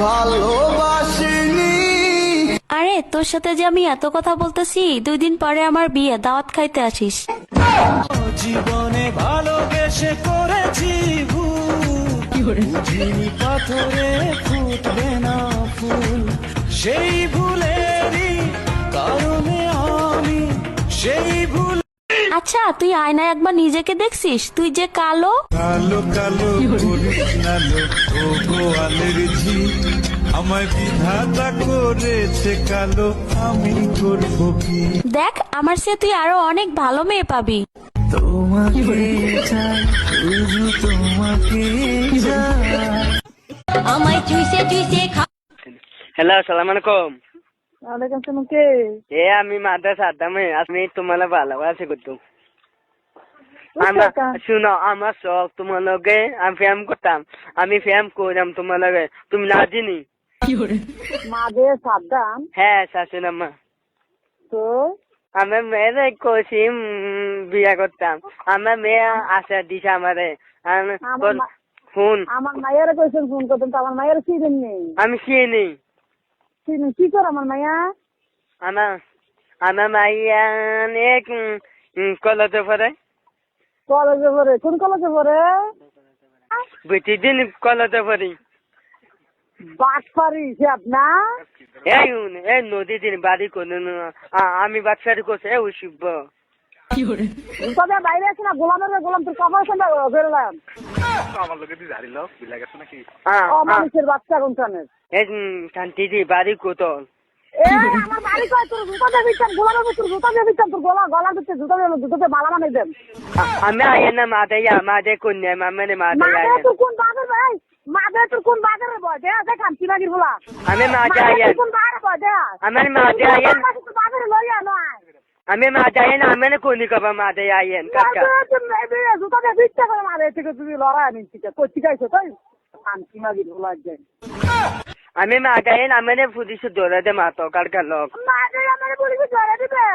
ভালোবাসিনি। আরে তোর সাথে যে আমি এত কথা বলতেছি, 2 দিন পরে আমার বিয়ে, দাওয়াত খাইতে আসিস। জীবনে ভালোবেসে করেছি ভুল, বুঝিনি পাথরে ফুটবে না ফুল, সেই ভুলেরই কারণে আমি সেই ভুল। আচ্ছা, তুই আয়নায় একবার নিজেকে দেখছিস? তুই যে কালো। কালো কালো করিস না লো, ও গোয়ালের ঝি, আমায় বিধাতা করেছে কালো, আমি করবো কি। দেখ, আমার চেয়ে তুই আরো অনেক ভালো মেয়ে পাবি। তোমাকে চাই, শুধু তোমাকে চাই। আমায় চুইসে চুইসে খা। হ্যালো, আসসালামু আলাইকুম। ওয়ালাইকুম সালাম। কে? আমি মাদ্রাসা আদামে, আমি তোমার ভালোবাসি করতো। আমরা শুনো, আমার শখ তোমার লগে আমি ফ্যাম করতাম, আমি ফ্যাম করলাম তোমার লগে, তুমি না চিনি। মাদে সাদ্দাম। হ্যাঁ শাশুড়াম্মা, তো আমার মেয়ের কষি বিয়া করতাম, আমার মেয়ে আশা দিছে আমারে। ফোন আমার মায়ের কইছেন ফোন করতেন, তো আমার মায়ের চিনেন নেই। আমি চিনি। চিনেন কি করে আমার মায়া? আমার আমার মাইয়া অনেক কলেজে পড়ে। কলেজে পড়ে? কোন কলেজে পড়ে? প্রতিদিন কলেজে পড়ি। বাটপারি সে আপনার? এই নদী দিন বাড়ি করে আমি বাচ্চারি করছি ওই শিব। তবে বাইরে আছে না, গোলামের গোলাম, তোর কপাল সঙ্গে বেরোলাম। আমার লোকে তুই ঝাড়ি লাও, বিলা গেছে নাকি? মানুষের বাচ্চা কোনখানের? শান্তি বাড়ি কোতল। আমার বাড়ি কয়, তোর জুতা দিয়ে দিচ্ছেন, গোলামের তোর জুতা দিয়ে দিচ্ছেন, তোর গলা দিচ্ছে, জুতাতে মালা বানাই দেন। আমি আইয়ে না মাদে কন্যা মানে মাদে মাদে তোর কোন বাজার ভাই? মাদে তোর কোন বাজারে বয় দে? দেখান চিনাগির বলা। আমি মাদে আইয়ে, কোন বাজারে বয় দে? আমার মাদে আইয়ে, বাজারে লইয়া নয়। আমি মাদে আইয়ে না, আমি কোনি কবা মাদে আইয়ে কাকা। জুতা দিয়ে দিচ্ছে করে মারে থেকে তুমি লড়াই নিচ্ছি, করছি গাইছো তাই চিনাগির বলা যায়। আমি মাদে আইয়ে, আমি পুলিশ ধরে দে মাতো কালকা লোক। মাদে আমার বলি ধরে দিবে।